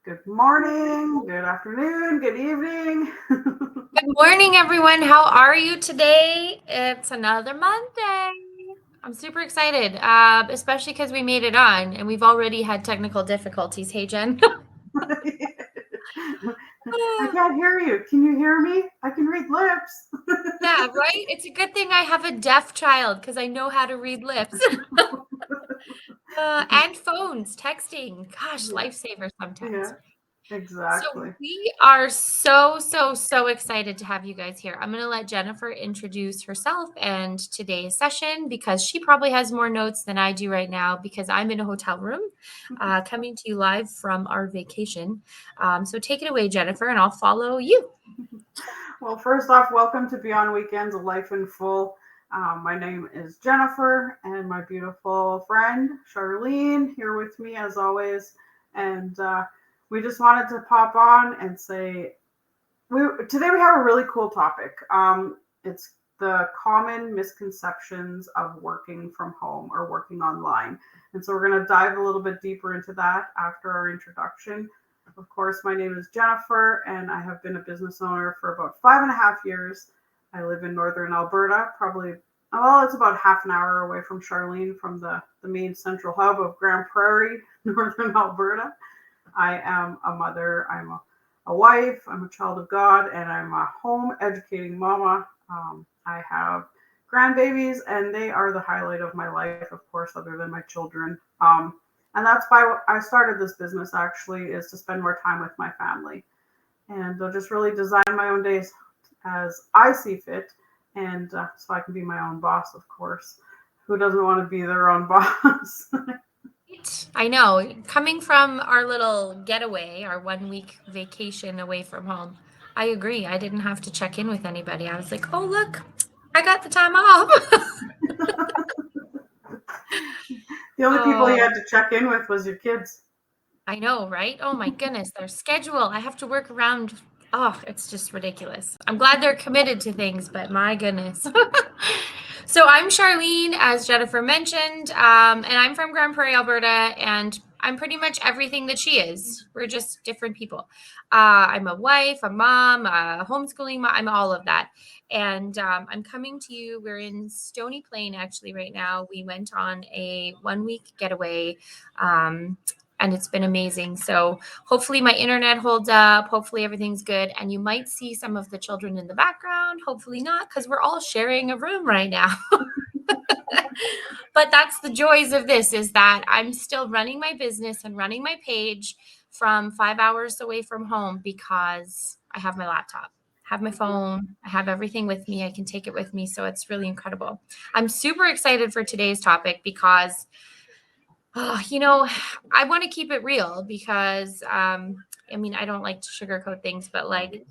Good morning, good afternoon, good evening. Good morning, everyone. How are you today? It's another Monday. I'm super excited, especially because we made it on and we've already had technical difficulties. Hey, Jen. I can't hear you. Can you hear me? I can read lips. Yeah, right? It's a good thing I have a deaf child because I know how to read lips. And phones, texting. Gosh, Yeah, lifesaver sometimes. yeah, So exactly. we are so excited to have you guys here. I'm going to let Jennifer introduce herself and today's session because she probably has more notes than I do right now because I'm in a hotel room coming to you live from our vacation. So take it away, Jennifer, and I'll follow you. Well, first off, welcome to Beyond Weekends, a Life in Full. My name is Jennifer, and my beautiful friend Charlene here with me as always. And we just wanted to pop on and say today we have a really cool topic. It's the common misconceptions of working from home or working online. And so we're going to dive a little bit deeper into that after our introduction. Of course, my name is Jennifer, and I have been a business owner for about 5.5 years. I live in northern Alberta, probably, well, it's about half an hour away from Charlene, from the main central hub of Grand Prairie, northern Alberta. I am a mother, I'm a wife, I'm a child of God, and I'm a home educating mama. I have grandbabies, and they are the highlight of my life, of course, other than my children. And that's why I started this business, actually, is to spend more time with my family and just really design my own days as I see fit, and so I can be my own boss, of course. Who doesn't want to be their own boss? Right. I know. Coming from our little getaway, our 1 week vacation away from home, I agree. I didn't have to check in with anybody. I was like, oh, look, I got the time off. The only people you Oh, had to check in with was your kids. I know, right? Oh my goodness, their schedule. I have to work around. Oh, it's just ridiculous. I'm glad they're committed to things, but my goodness. So I'm Charlene, as Jennifer mentioned, and I'm from Grand Prairie, Alberta, and I'm pretty much everything that she is. We're just different people. I'm a wife, a mom, a homeschooling mom. I'm all of that. And I'm coming to you. We're in Stony Plain actually right now. We went on a 1 week getaway. Um, and it's been amazing. So hopefully my internet holds up. Hopefully everything's good. And you might see some of the children in the background. Hopefully not, because we're all sharing a room right now. But that's the joys of this is that I'm still running my business and running my page from 5 hours away from home because I have my laptop, have my phone, I have everything with me. I can take it with me. So it's really incredible. I'm super excited for today's topic because oh, I want to keep it real because I mean, I don't like to sugarcoat things, but like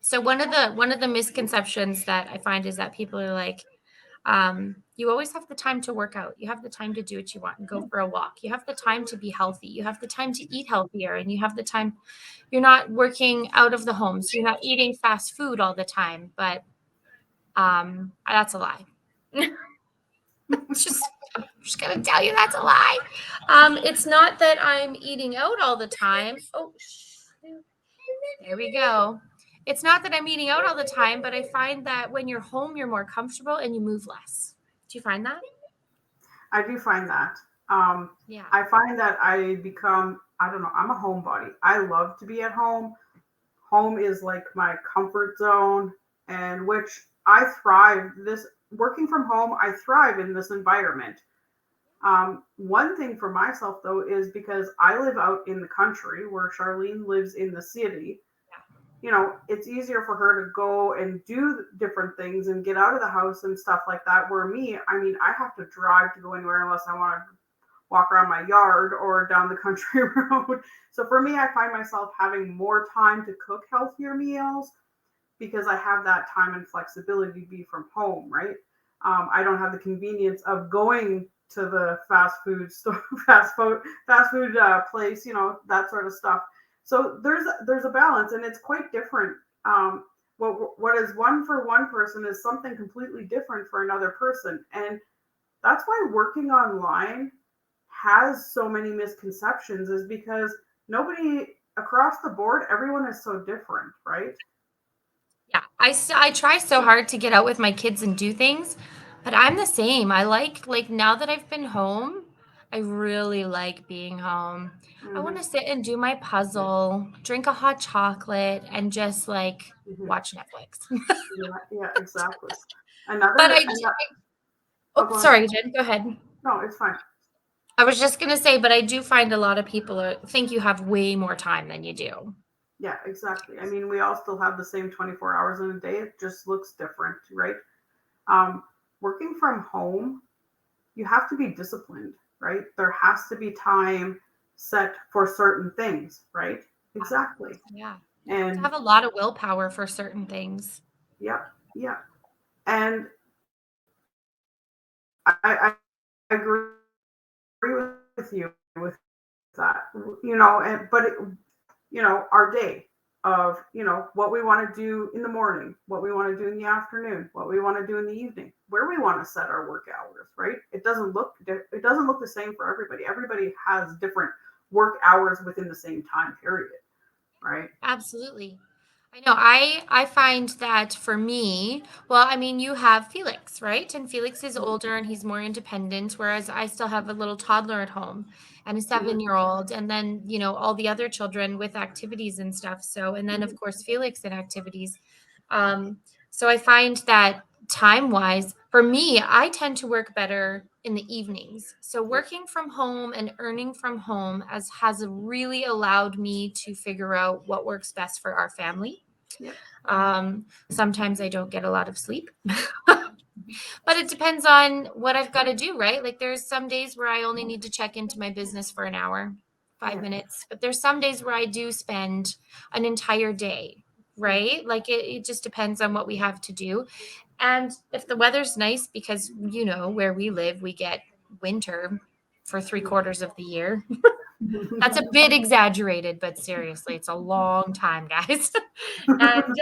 so one of the misconceptions that I find is that people are like you always have the time to work out. You have the time to do what you want and go for a walk. You have the time to be healthy. You have the time to eat healthier and you have the time you're not working out of the home. So you're not eating fast food all the time, but that's a lie. just I'm just gonna tell you that's a lie. It's not that I'm eating out all the time. Oh, there we go. It's not that I'm eating out all the time, but I find that when you're home, you're more comfortable and you move less. Do you find that? I do find that. Um, Yeah. I find that I become, I don't know, I'm a homebody. I love to be at home. Home is like my comfort zone, and which I thrive. This working from home, I thrive in this environment. One thing for myself though is because I live out in the country where Charlene lives in the city. It's easier for her to go and do different things and get out of the house and stuff like that. Where me, I mean, I have to drive to go anywhere unless I want to walk around my yard or down the country road. So for me, I find myself having more time to cook healthier meals because I have that time and flexibility to be from home, right? I don't have the convenience of going to the fast food store, fast food place, that sort of stuff. So there's a balance, and it's quite different. What is one for one person is something completely different for another person, and that's why working online has so many misconceptions is because nobody across the board, everyone is so different, right? Yeah, I try so hard to get out with my kids and do things, but I'm the same. I like now that I've been home, I really like being home. I want to Hmm. sit and do my puzzle, drink a hot chocolate, and just like Hmm. watch Netflix. Yeah, yeah, exactly. But Another, oh, oh, go ahead. sorry, Jen, go ahead. No, it's fine. I was just gonna say, but I do find a lot of people think you have way more time than you do. Yeah, exactly. I mean, we all still have the same 24 hours in a day. It just looks different, right? Um, Working from home, you have to be disciplined, right? There has to be time set for certain things, right? Exactly. Yeah, you have to And have a lot of willpower for certain things. yeah, yeah. And I agree with you with that, but our day of, what we want to do in the morning, what we want to do in the afternoon, what we want to do in the evening, where we want to set our work hours, right? It doesn't look the same for everybody. Everybody has different work hours within the same time period, right? Absolutely. I know. I find that for me, well, I mean, you have Felix, right? And Felix is Mhm. older and he's more independent, whereas I still have a little toddler at home and a Mhm. 7-year old, and then, all the other children with activities and stuff. So, and then of Mhm. course Felix in activities. Um, so I find that time wise, for me, I tend to work better in the evenings. So Yeah. working from home and earning from home has really allowed me to figure out what works best for our family. Yeah. Sometimes I don't get a lot of sleep, but it depends on what I've got to do, right? Like there's some days where I only need to check into my business for an hour, five Yeah. minutes, but there's some days where I do spend an entire day, Yeah. right? Like it just depends on what we have to do. And if the weather's nice, because where we live, we get winter for three Yeah. quarters of the year. That's a bit exaggerated, but seriously, it's a long time, guys. and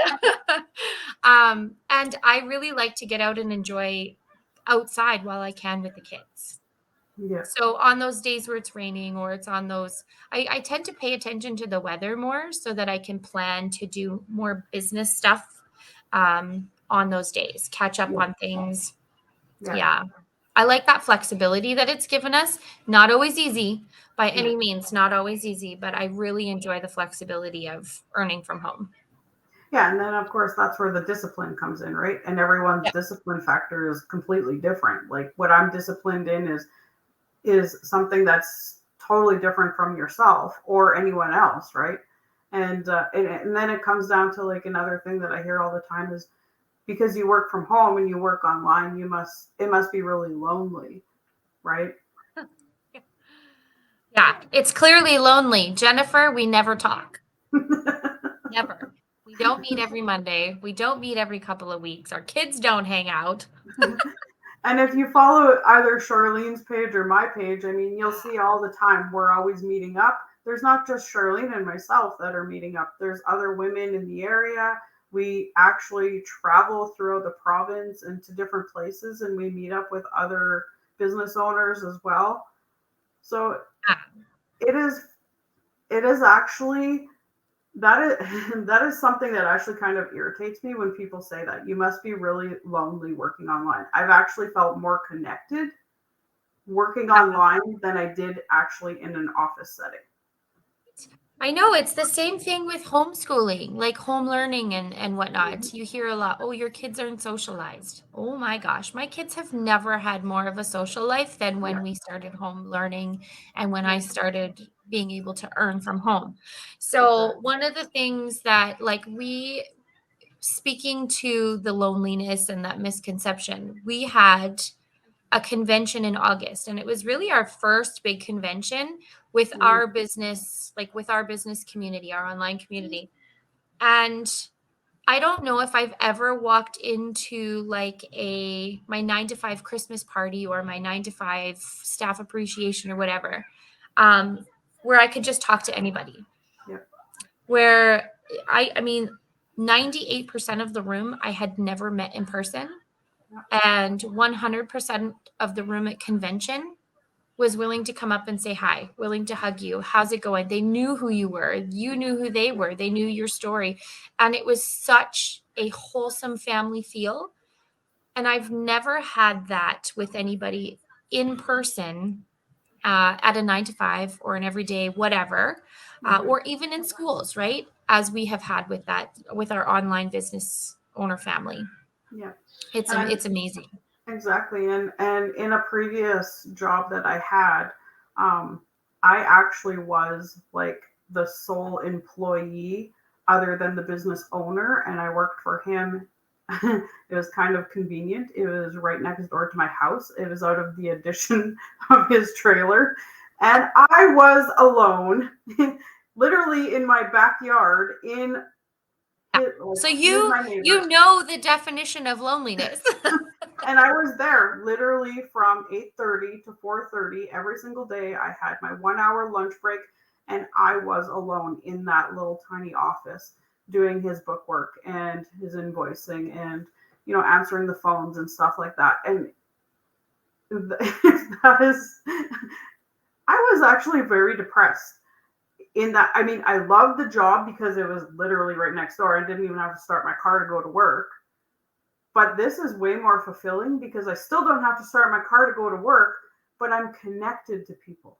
and I really like to get out and enjoy outside while I can with the kids. Yeah. So on those days where it's raining or it's on those, I tend to pay attention to the weather more so that I can plan to do more business stuff on those days, catch up Yeah. on things. Yeah. Yeah. I like that flexibility that it's given us. Not always easy by Yeah. any means, not always easy, but I really enjoy the flexibility of earning from home. Yeah, and then of course that's where the discipline comes in, right? And everyone's Yep. discipline factor is completely different. Like what I'm disciplined in is something that's totally different from yourself or anyone else, right? And then it comes down to like another thing that I hear all the time is because you work from home and you work online, it must be really lonely, right? Yeah. It's clearly lonely. Jennifer, we never talk. Never. We don't meet every Monday. We don't meet every couple of weeks. Our kids don't hang out. And if you follow either Charlene's page or my page, I mean, you'll see all the time we're always meeting up. There's not just Charlene and myself that are meeting up, there's other women in the area. We actually travel throughout the province into different places and we meet up with other business owners as well. So Yeah. it is it is actually that is that is something that actually kind of irritates me when people say that you must be really lonely working online. I've actually felt more connected working online than I did actually in an office setting. I know it's the same thing with homeschooling, like home learning and Mhm. whatnot. You hear a lot, oh, your kids aren't socialized. Oh my gosh, my kids have never had more of a social life than Yeah, when we started home learning and when I yeah, started being able to earn from home. So, exactly. one of the things that, like, speaking to the loneliness and that misconception, we had a convention in August, and it was really our first big convention with Mhm. our business, like with our business community, our online community. And I don't know if I've ever walked into like a my 9 to 5 Christmas party or my 9 to 5 staff appreciation or whatever, where I could just talk to anybody. Yeah, Where I mean, 98% of the room I had never met in person, yeah, and 100% of the room at convention was willing to come up and say hi, willing to hug you. How's it going? They knew who you were. You knew who they were. They knew your story. And it was such a wholesome family feel. And I've never had that with anybody in person at a 9 to 5 or an everyday whatever, Mhm. or even in schools, right? As we have had with that, with our online business owner family. Yeah. It's And it's amazing. exactly. And in a previous job that I had, um, I actually was like the sole employee other than the business owner, and I worked for him. It was kind of convenient. It was right next door to my house. It was out of the addition of his trailer. And I was alone, literally in my backyard in Yeah. his, like, So he was you my neighbor. you know the definition of loneliness. And I was there literally from 8:30 to 4:30 every single day. I had my 1 hour lunch break, and I was alone in that little tiny office doing his book work and his invoicing and answering the phones and stuff like that. And that is, I was actually very depressed in that. I mean, I loved the job because it was literally right next door. I didn't even have to start my car to go to work. But this is way more fulfilling because I still don't have to start my car to go to work, but I'm connected to people.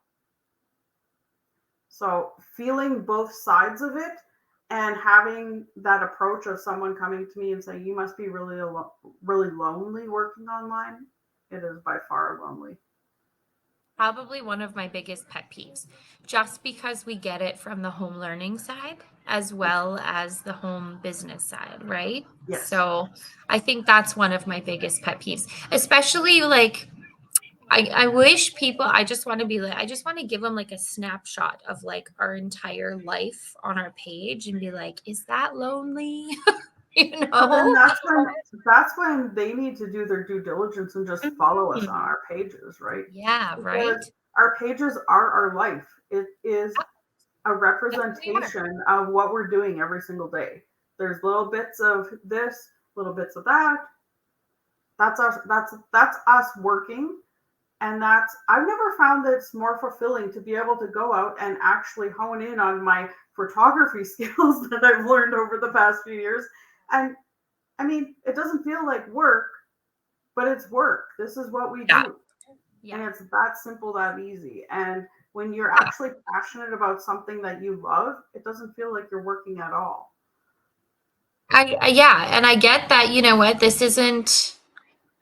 So feeling both sides of it and having that approach of someone coming to me and saying, "You must be really lonely working online." It is by far lonely. Probably one of my biggest pet peeves, just because we get it from the home learning side as well as the home business side, right? Yes. So I think that's one of my biggest pet peeves, especially like I wish people, I just want to be like, I just want to give them like a snapshot of like our entire life on our page and be like, is that lonely? you But then know? that's when they need to do their due diligence and just follow us on Mhm. our pages, right? Yeah, right? Because our pages are our life. It is a That's what we are. representation of what we're doing every single day. There's little bits of this, little bits of that. That's us working, and that's I've never found that it's more fulfilling to be able to go out and actually hone in on my photography skills that I've learned over the past few years. And I mean, it doesn't feel like work, but it's work. This is what we Yeah. do. And Yeah. it's that simple, that easy. And when you're actually passionate about something that you love, it doesn't feel like you're working at all. Yeah, and I get that, you know what, this isn't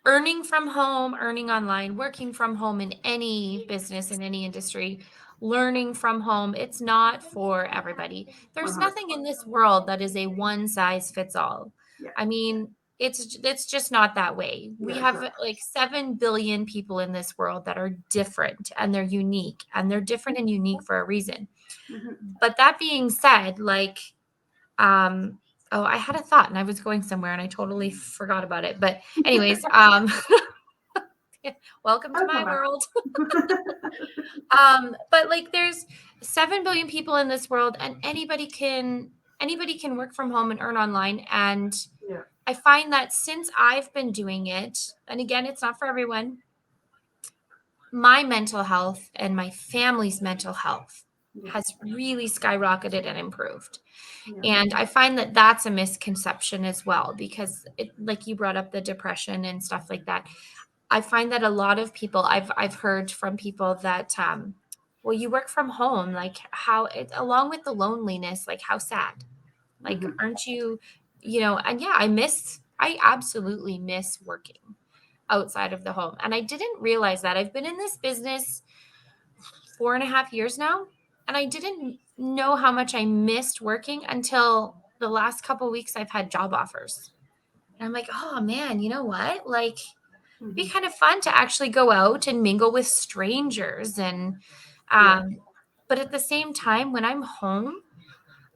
earning from home, earning online, working from home in any business, in any industry, learning from home. It's not for everybody. There's 100. nothing in this world that is a one size fits all. Yeah. I mean, it's just not that way. We Yeah, have exactly. like 7 billion people in this world that are different and they're unique and they're different and unique for a reason. Hmm. But that being said, like um oh, I had a thought and I was going somewhere and I totally forgot about it. But anyways, welcome to I'll come my back. world. But like there's 7 billion people in this world and anybody can work from home and earn online. And Yeah. I find that since I've been doing it, and again, it's not for everyone, my mental health and my family's mental health Yeah. has really skyrocketed and improved. Yeah. And I find that that's a misconception as well, because like you brought up the depression and stuff like that. I find that a lot of people, I've heard from people that well, you work from home, like how it, along with the loneliness, like how sad. Like Hmm. aren't you, and yeah, I absolutely miss working outside of the home. And I didn't realize that. I've been in this business 4.5 years now, and I didn't know how much I missed working until the last couple weeks I've had job offers. And I'm like, oh man, you know what? Like it'd be Hmm. kind of fun to actually go out and mingle with strangers. And Yeah. um but at the same time, when I'm home,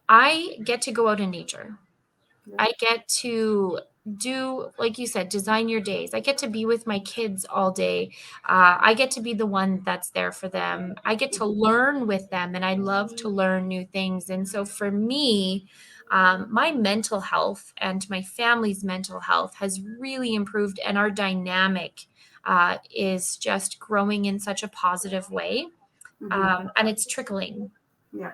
I get to go out in nature. Yeah. I get to do, like you said, design your days. I get to be with my kids all day. I get to be the one that's there for them. I get to Hmm. learn with them, and I love to learn new things. And so for me, my mental health and my family's mental health has really improved, and our dynamic is just growing in such a positive way. And it's trickling, Yeah.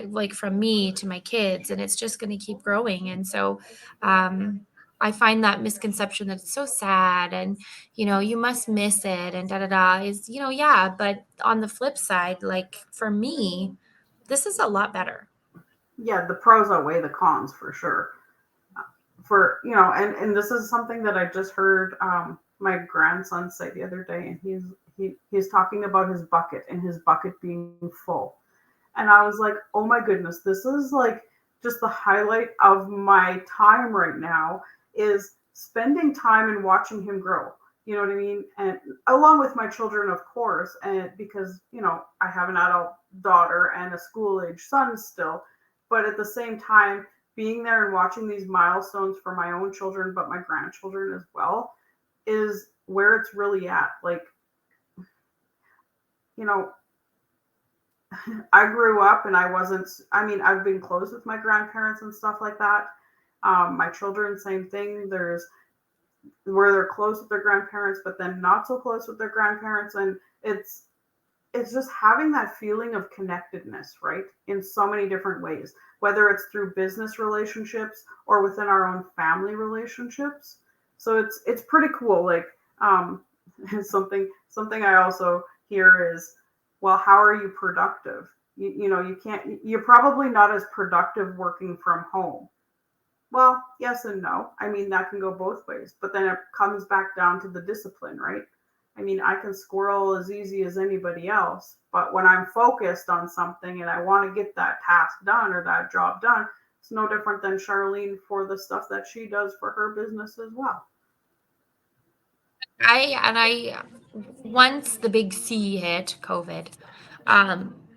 like from me to my kids, and it's just going to keep growing. And so I find that misconception that it's so sad and, you must miss it and da da da is, yeah. But on the flip side, like for me, this is a lot better. Yeah, the pros outweigh the cons for sure. For and this is something that I just heard my grandson say the other day, and he's talking about his bucket and his bucket being full. And I was like, oh my goodness, this is like just the highlight of my time right now is spending time and watching him grow. You know what I mean? And along with my children, of course, and because, I have an adult daughter and a school age son still. But at the same time, being there and watching these milestones for my own children, but my grandchildren as well, is where it's really at. Like, you know, I grew up and I've been close with my grandparents and stuff like that. My children, same thing. There's where they're close with their grandparents, but then not so close with their grandparents. And it's just having that feeling of connectedness, right? In so many different ways, whether it's through business relationships or within our own family relationships. So it's pretty cool. Like something I also hear is, well, how are you productive? You're probably not as productive working from home. Well, yes and no. I mean, that can go both ways, but then it comes back down to the discipline, right? I mean, I can squirrel as easy as anybody else, but when I'm focused on something and I want to get that task done or that job done, it's no different than Charlene for the stuff that she does for her business as well. I once the big C hit, COVID,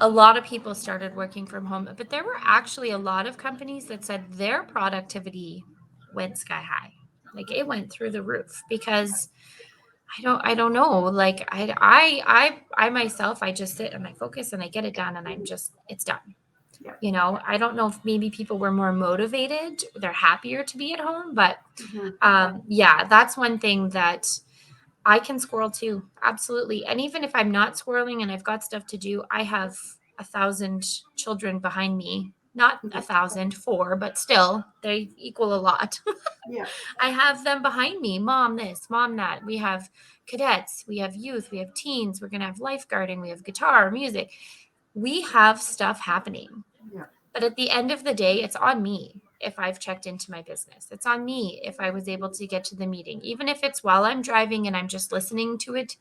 a lot of people started working from home, but there were actually a lot of companies that said their productivity went sky high. Like it went through the roof because I don't know. Like I myself, I just sit and I focus and I get it done and it's done. Yeah. I don't know if maybe people were more motivated, they're happier to be at home, but yeah, that's one thing that I can squirrel too. Absolutely. And even if I'm not squirreling and I've got stuff to do, I have 1,000 children behind me. Not 1,000, four, but still, they equal a lot. Yeah. I have them behind me. Mom, this, mom, that. We have cadets, we have youth, we have teens, we're going to have lifeguarding, we have guitar, music. We have stuff happening. Yeah. But at the end of the day, it's on me if I've checked into my business. It's on me if I was able to get to the meeting. Even if it's while I'm driving and I'm just listening to it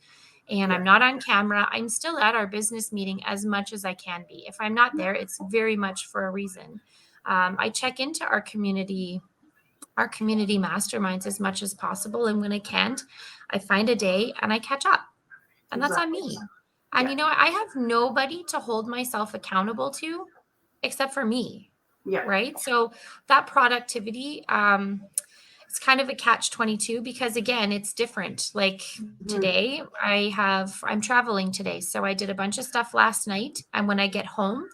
and I'm not on camera, I'm still at our business meeting as much as I can be. If I'm not there, it's very much for a reason. I check into our community masterminds as much as possible. And when I can't, I find a day and I catch up. And that's on Exactly. me. And I have nobody to hold myself accountable to except for me. Yeah. Right. So that productivity, it's kind of a catch 22 because again, it's different. Like today I'm traveling today. So I did a bunch of stuff last night. And when I get home,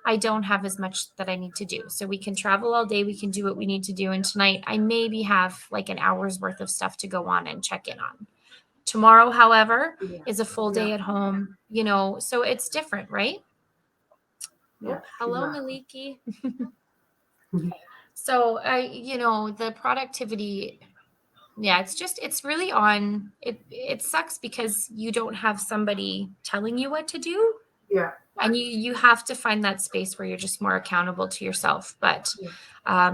I don't have as much that I need to do. So we can travel all day. We can do what we need to do. And tonight I maybe have like an hour's worth of stuff to go on and check in on. Tomorrow, however, Yeah. is a full Yeah. day at home, so it's different, right? Yeah. Oh, hello, Exactly. Maliki. So the productivity, yeah, it's really on it. It sucks because you don't have somebody telling you what to do. Yeah. And you have to find that space where you're just more accountable to yourself. But Yeah.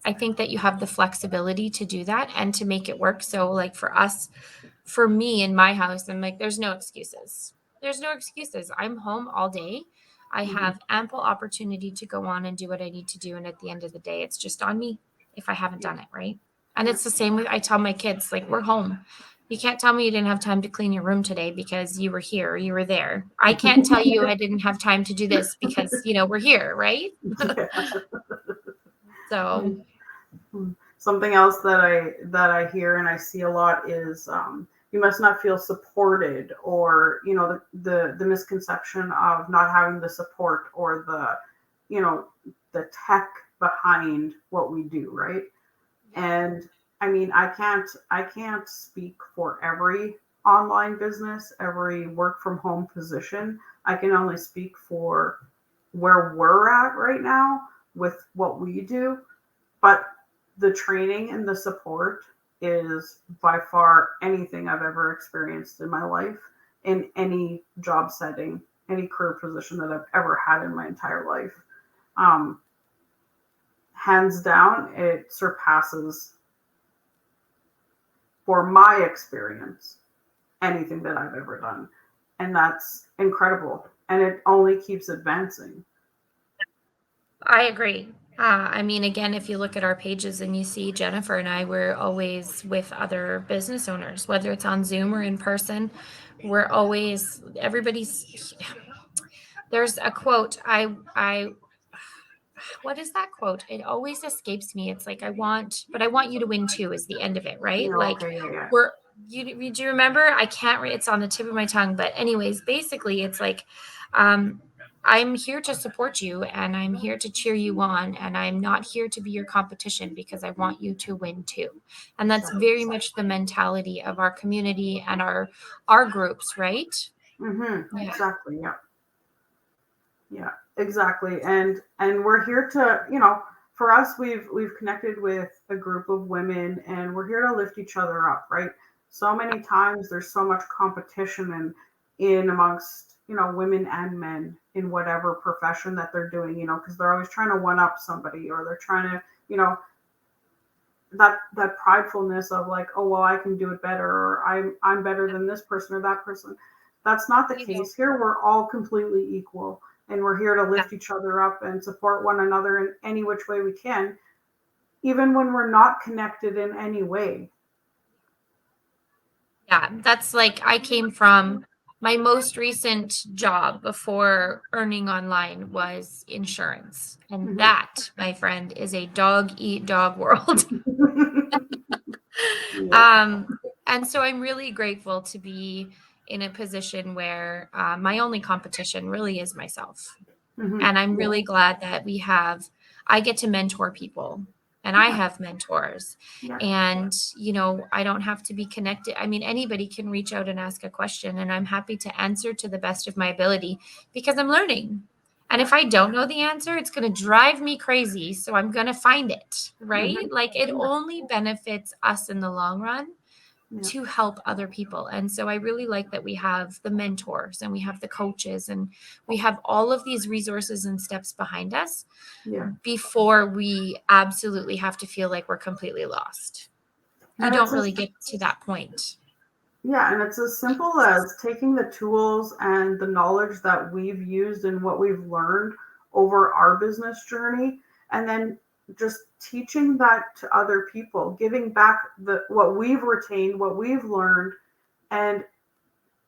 I think that you have the flexibility to do that and to make it work. So like for me in my house, I'm like, there's no excuses. There's no excuses. I'm home all day. I have ample opportunity to go on and do what I need to do. And at the end of the day, it's just on me if I haven't done it, right? And it's the same with, I tell my kids, like, we're home. You can't tell me you didn't have time to clean your room today because you were here, or you were there. I can't tell you I didn't have time to do this because, we're here, right? Yeah. So Something else that I hear and I see a lot is you must not feel supported, or the misconception of not having the support or the tech behind what we do, right? And I mean, I can't speak for every online business, every work from home position. I can only speak for where we're at right now with what we do, but the training and the support is by far anything I've ever experienced in my life in any job setting, any career position that I've ever had in my entire life. Um, Hands down, it surpasses, for my experience, anything that I've ever done. And that's incredible. And it only keeps advancing. I agree. I mean, again, if you look at our pages and you see Jennifer and I, we're always with other business owners, whether it's on Zoom or in person. We're always, everybody's, there's a quote. What is that quote? It always escapes me. It's like, but I want you to win too, is the end of it, right? Yeah, Like, okay, yeah, yeah. do you remember? I can't read, it's on the tip of my tongue. But, anyways, basically, it's like, um, I'm here to support you and I'm here to cheer you on. And I'm not here to be your competition because I want you to win too. And that's Exactly. very much the mentality of our community and our groups, right? Yeah. Exactly. Yeah. Yeah, exactly. And we're here to, for us, we've connected with a group of women, and we're here to lift each other up, right? So many times there's so much competition and in amongst, women and men in whatever profession that they're doing, because they're always trying to one up somebody, or they're trying to, that pridefulness of like, oh well, I can do it better, or I'm better than this person or that person. That's not the You know, case here. We're all completely equal, and we're here to yeah. lift each other up and support one another in any which way we can, even when we're not connected in any way. Yeah, that's like I came from my most recent job before earning online was insurance. And Mhm. that, my friend, is a dog eat dog world. Yeah. um, and so I'm really grateful to be in a position where my only competition really is myself. And I'm Yeah. really glad that I get to mentor people and I Yeah. have mentors. Yeah. And, I don't have to be connected. I mean, anybody can reach out and ask a question, and I'm happy to answer to the best of my ability because I'm learning. And Yeah. if I don't know the answer, it's going to drive me crazy. So I'm going to find it, right? Mhm. Like it Yeah. only benefits us in the long run Yeah. to help other people. And so I really like that we have the mentors and we have the coaches and we have all of these resources and steps behind us Yeah. before we absolutely have to feel like we're completely lost. We And don't it's really as get to that point. Yeah, and it's as simple as taking the tools and the knowledge that we've used and what we've learned over our business journey, and then just teaching that to other people, giving back the what we've retained, what we've learned, and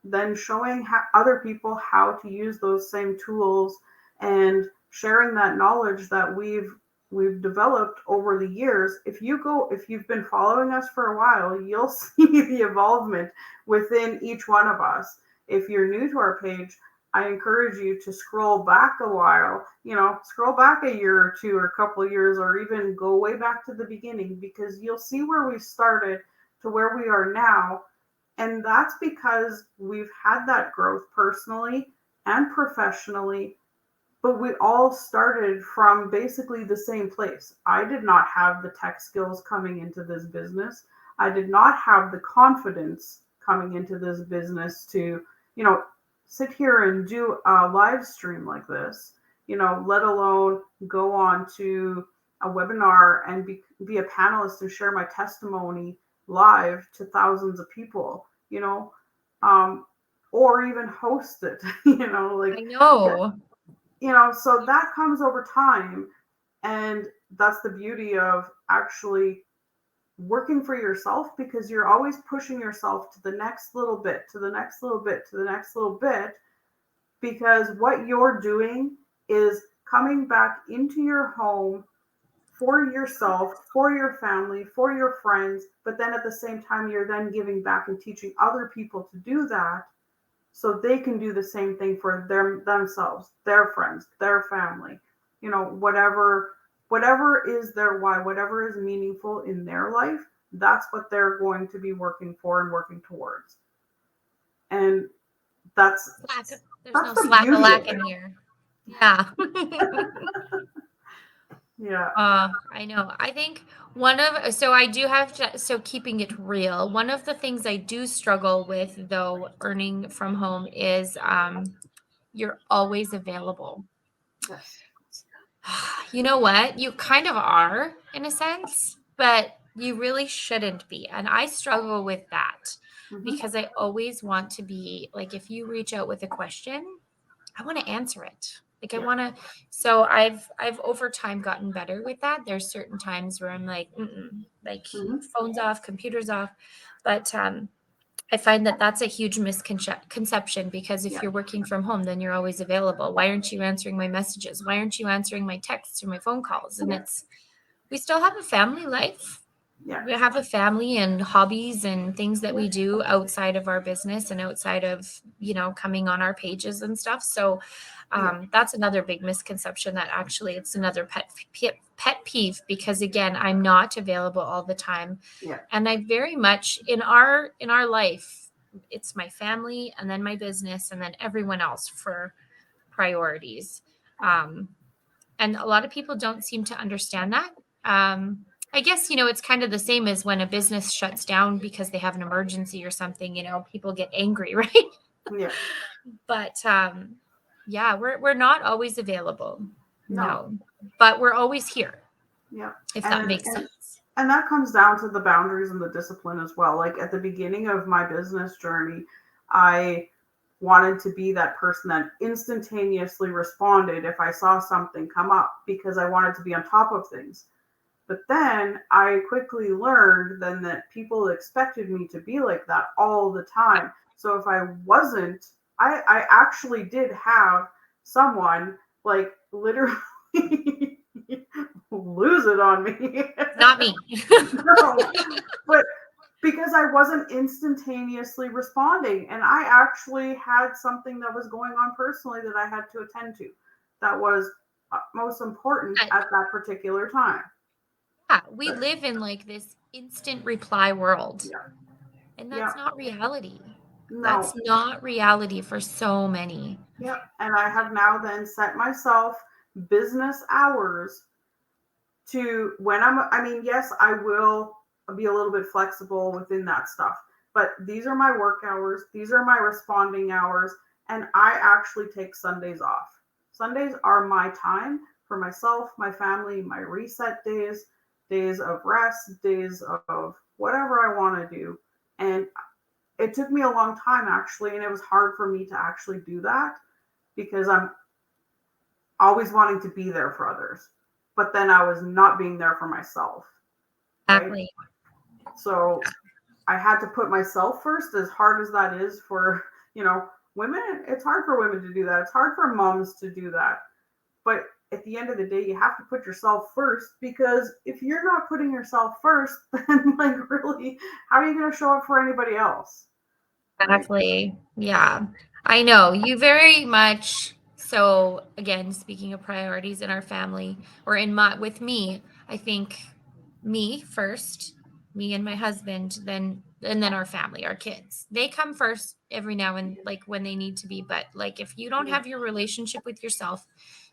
then showing other people how to use those same tools and sharing that knowledge that we've developed over the years. If you've been following us for a while, you'll see the involvement within each one of us. If you're new to our page, I encourage you to scroll back a while, scroll back a year or two or a couple of years, or even go way back to the beginning, because you'll see where we started to where we are now. And that's because we've had that growth personally and professionally, but we all started from basically the same place. I did not have the tech skills coming into this business. I did not have the confidence coming into this business to, you know, sit here and do a live stream like this, let alone go on to a webinar and be a panelist and share my testimony live to thousands of people, um, or even host it, like, I know. so that comes over time. And that's the beauty of actually working for yourself, because you're always pushing yourself to the next little bit, to the next little bit, to the next little bit, because what you're doing is coming back into your home for yourself, for your family, for your friends, but then at the same time, you're then giving back and teaching other people to do that so they can do the same thing for themselves, their friends, their family, whatever is their why, whatever is meaningful in their life, that's what they're going to be working for and working towards. And that's Slack. There's that's no the beauty of slack-a-lack in it. here. Yeah. Yeah. I know. I think so I do have to, so keeping it real. One of the things I do struggle with though, earning from home is you're always available. Yes. You know what? You kind of are in a sense, but you really shouldn't be. And I struggle with that Hmm. because I always want to be like, if you reach out with a question, I want to answer it. Like I Yeah. want to, so I've over time gotten better with that. There's certain times where I'm like, like Hmm. phones off, computers off, but I find that that's a huge misconception because if Yeah. you're working from home, then you're always available. Why aren't you answering my messages? Why aren't you answering my texts or my phone calls? And Yeah. it's, we still have a family life. Yeah. We have a family and hobbies and things that Yeah. we do outside of our business and outside of, coming on our pages and stuff. So Yeah. that's another big misconception that actually it's another pet peeve because again, I'm not available all the time. Yeah. And I very much in our life, it's my family and then my business and then everyone else for priorities. Um, and a lot of people don't seem to understand that. I guess it's kind of the same as when a business shuts down because they have an emergency or something. People get angry, right? Yeah. But yeah, we're not always available, No. no, but we're always here, Yeah. if that And makes sense. and that comes down to the boundaries and the discipline as well. Like at the beginning of my business journey, I wanted to be that person that instantaneously responded if I saw something come up because I wanted to be on top of things. But then I quickly learned then that people expected me to be like that all the time. So if I wasn't, I actually did have someone like literally lose it on me. Not me. No, but because I wasn't instantaneously responding, and I actually had something that was going on personally that I had to attend to that was most important But, at that particular time. yeah, we But live in like this instant reply world, yeah, and yeah, that's not reality. That's no, not reality for so many. yeah. And I have now then set myself business hours to when I mean, yes, I will be a little bit flexible within that stuff, but these are my work hours, these are my responding hours, and I actually take Sundays off. Sundays are my time for myself, my family, my reset days, days of rest, days of whatever I want to do. And it took me a long time actually, and it was hard for me to actually do that because I'm always wanting to be there for others. But then I was not being there for myself, right? Exactly. So I had to put myself first, as hard as that is for, women. It's hard for women to do that. It's hard for moms to do that. But at the end of the day, you have to put yourself first because if you're not putting yourself first, then like really, how are you going to show up for anybody else? Right? Exactly. Yeah. I know you very much. So again, speaking of priorities in our family or with me, I think me first, me and my husband, then our family, our kids. They come first every now and like when they need to be. But like if you don't Yeah. have your relationship with yourself,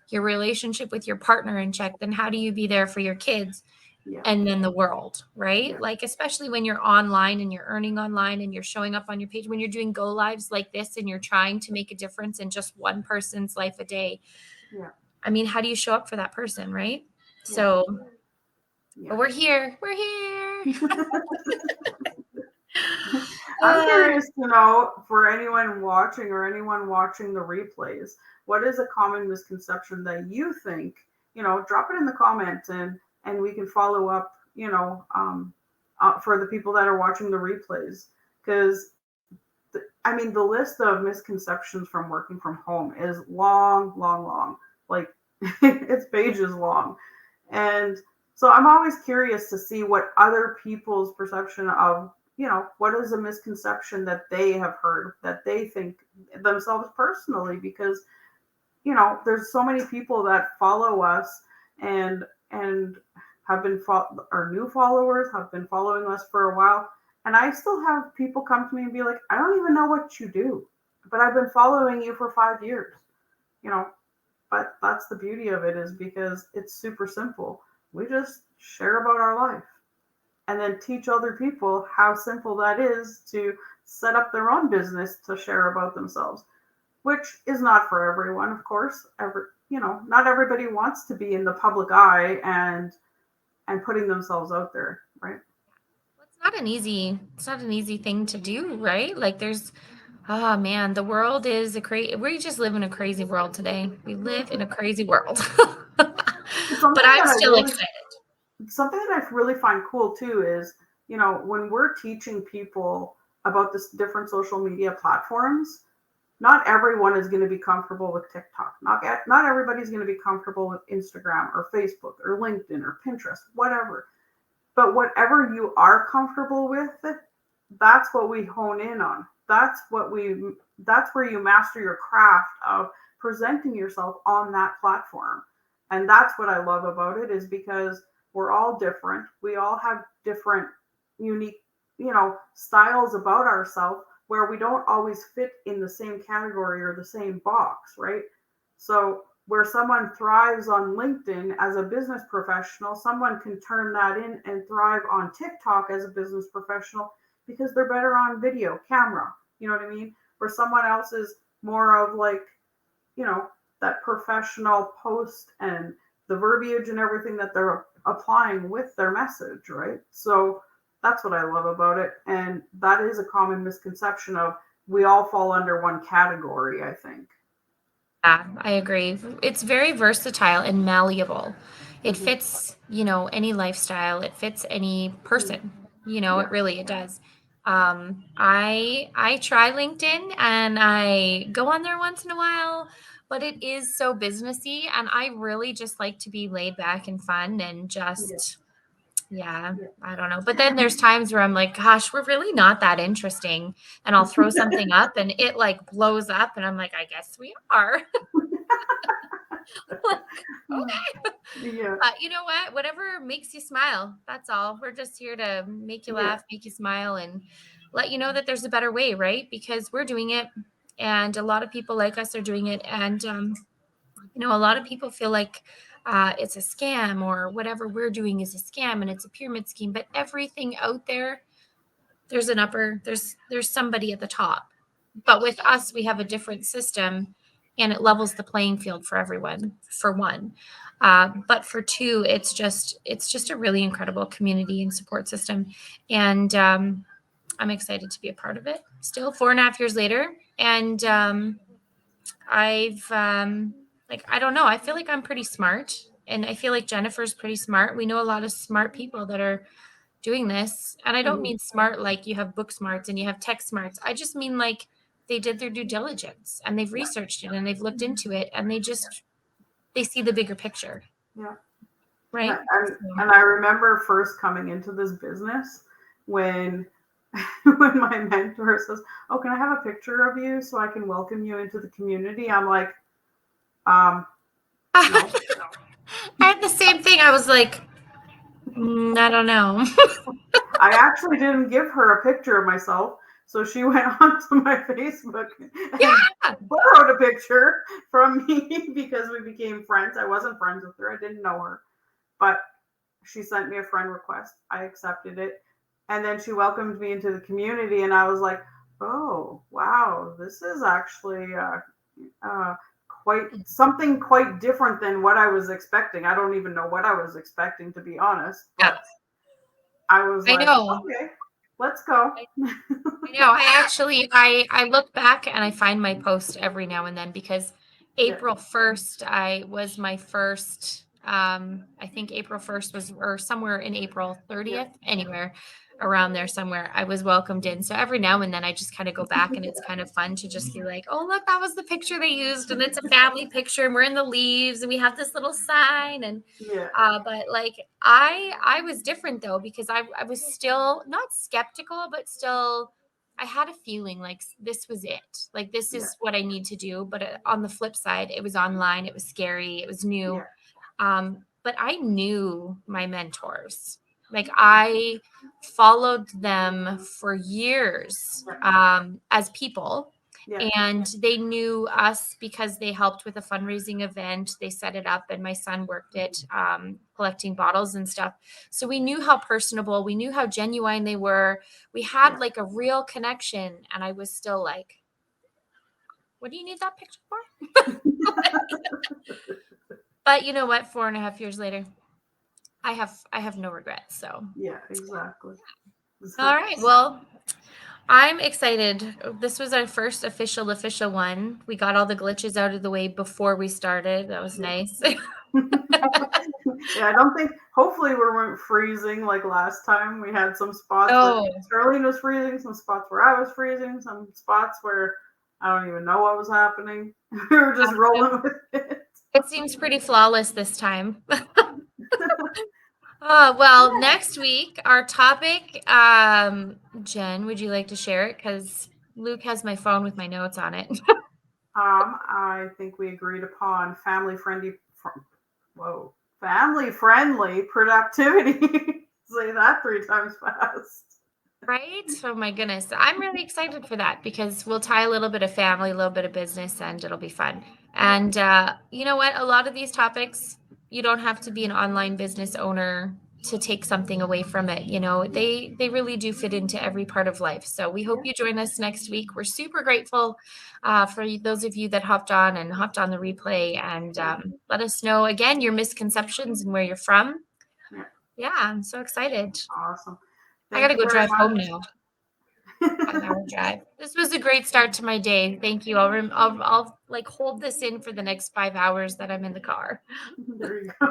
your relationship with your partner in check, then how do you be there for your kids Yeah. and then the world, right? Yeah. Like, especially when you're online and you're earning online and you're showing up on your page, when you're doing go lives like this and you're trying to make a difference in just one person's life a day. Yeah. I mean, how do you show up for that person, right? Yeah. So, but Yeah. we're here. We're here. I'm Uh, curious to know for anyone watching or anyone watching the replays, what is a common misconception that you think, drop it in the comments and we can follow up, for the people that are watching the replays. Because, I mean, the list of misconceptions from working from home is long, long, long. Like, it's pages long. And so I'm always curious to see what other people's perception of, what is a misconception that they have heard that they think themselves personally, because, there's so many people that follow us and have been our new followers have been following us for a while. And I still have people come to me and be like, I don't even know what you do, but I've been following you for 5 years, you know. But that's the beauty of it, is because it's super simple. We just share about our life and then teach other people how simple that is to set up their own business to share about themselves, which is not for everyone, of course. Not everybody wants to be in the public eye and putting themselves out there, right? Well, it's not an easy thing to do, right? Like there's, oh man, the world is a crazy, we just live in a crazy world today. We live in a crazy world. But Something I'm that I still really excited. something that I really find cool too is, when we're teaching people about this different social media platforms, not everyone is going to be comfortable with TikTok. Not everybody's going to be comfortable with Instagram or Facebook or LinkedIn or Pinterest, whatever. But whatever you are comfortable with, that's what we hone in on. That's where you master your craft of presenting yourself on that platform. And that's what I love about it, is because we're all different. We all have different unique, styles about ourselves, where we don't always fit in the same category or the same box, right? So where someone thrives on LinkedIn as a business professional, someone can turn that in and thrive on TikTok as a business professional, because they're better on video, camera. You know what I mean? Where someone else is more of like, that professional post and the verbiage and everything that they're applying with their message, right? So that's what I love about it. And that is a common misconception of, we all fall under one category, I think. Yeah, I agree. It's very versatile and malleable. It Hmm. fits, any lifestyle. It fits any person. Yeah. It really it does. I try LinkedIn and I go on there once in a while, but it is so businessy, and I really just like to be laid back and fun and Yeah. just, yeah, Yeah. I don't know. But then there's times where I'm like, gosh, we're really not that interesting, and I'll throw something up and it like blows up, and I'm like, I guess we are. Like, okay. Yeah. You know what? Whatever makes you smile. That's all. We're just here to make you Yeah. laugh, make you smile, and let you know that there's a better way, right? Because we're doing it, and a lot of people like us are doing it. And, a lot of people feel like it's a scam, or whatever we're doing is a scam and it's a pyramid scheme. But everything out there, there's somebody at the top. But with us, we have a different system, and it levels the playing field for everyone, for one. But for two, it's just a really incredible community and support system. And I'm excited to be a part of it still 4.5 years later. And I've like, I don't know, I feel like I'm pretty smart, and I feel like Jennifer's pretty smart. We know a lot of smart people that are doing this. And I don't Hmm. mean smart like you have book smarts and you have tech smarts. I just mean like they did their due diligence and they've Yeah. researched it and they've looked into it, and they see the bigger picture, Yeah. right? And I remember first coming into this business when when my mentor says, "Oh, can I have a picture of you so I can welcome you into the community?" I'm like, um, I no. had the same thing. I was like, I don't know. I actually didn't give her a picture of myself, so she went onto my Facebook and Yeah. borrowed a picture from me because we became friends. I wasn't friends with her; I didn't know her, but she sent me a friend request. I accepted it. And then she welcomed me into the community, and I was like, oh, wow, this is actually uh, quite different than what I was expecting. I don't even know what I was expecting, to be honest, Yeah. but I was I like, know. okay, let's go. I know. I look back and I find my post every now and then, because Yeah, April 1st, I was my first, I think April 1st was, or somewhere in April yeah, 30th, anywhere around there somewhere, I was welcomed in. So every now and then I just kind of go back, and it's kind of fun to just be like, oh, look, that was the picture they used. And it's a family picture, and we're in the leaves and we have this little sign. And yeah, but like I was different though, because I was still not skeptical, but still I had a feeling like this was it. Like this yeah, is what I need to do. But on the flip side, it was online, it was scary, it was new. yeah, But I knew my mentors. Like I followed them for years as people. Yeah. And they knew us because they helped with a fundraising event. They set it up, and my son worked it, collecting bottles and stuff. So we knew how personable, we knew how genuine they were. We had like a real connection. And I was still like, what do you need that picture for? But you know what? 4.5 years later, I have no regrets. So Yeah, exactly. all right. Well, I'm excited. This was our first official one. We got all the glitches out of the way before we started. That was nice. Yeah, I don't think. Hopefully, we weren't freezing like last time. We had some spots where Oh, Charlene was freezing, some spots where I was freezing, some spots where I don't even know what was happening. We were just rolling with it. it seems pretty flawless this time. Well, next week, our topic, Jen, would you like to share it? Because Luke has my phone with my notes on it. I think we agreed upon family friendly productivity. Say that 3 times fast. Right? Oh my goodness. I'm really excited for that because we'll tie a little bit of family, a little bit of business, and it'll be fun. And you know what? A lot of these topics, you don't have to be an online business owner to take something away from it. You know, they really do fit into every part of life. So we hope you join us next week. We're super grateful for those of you that hopped on the replay, and let us know again your misconceptions and where you're from. Yeah. Yeah, I'm so excited. Awesome. I Thank gotta you go very drive home much. now. 5 hour drive. This was a great start to my day. Thank you. I'll like hold this in for the next 5 hours that I'm in the car. There you go.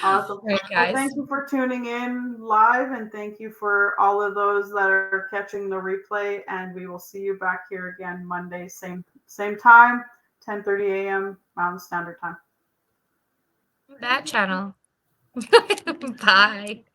Awesome. All right, Well, guys. thank you for tuning in live, and thank you for all of those that are catching the replay. And we will see you back here again Monday, same time, 10:30 a.m. Mountain Standard Time. That channel. Bye.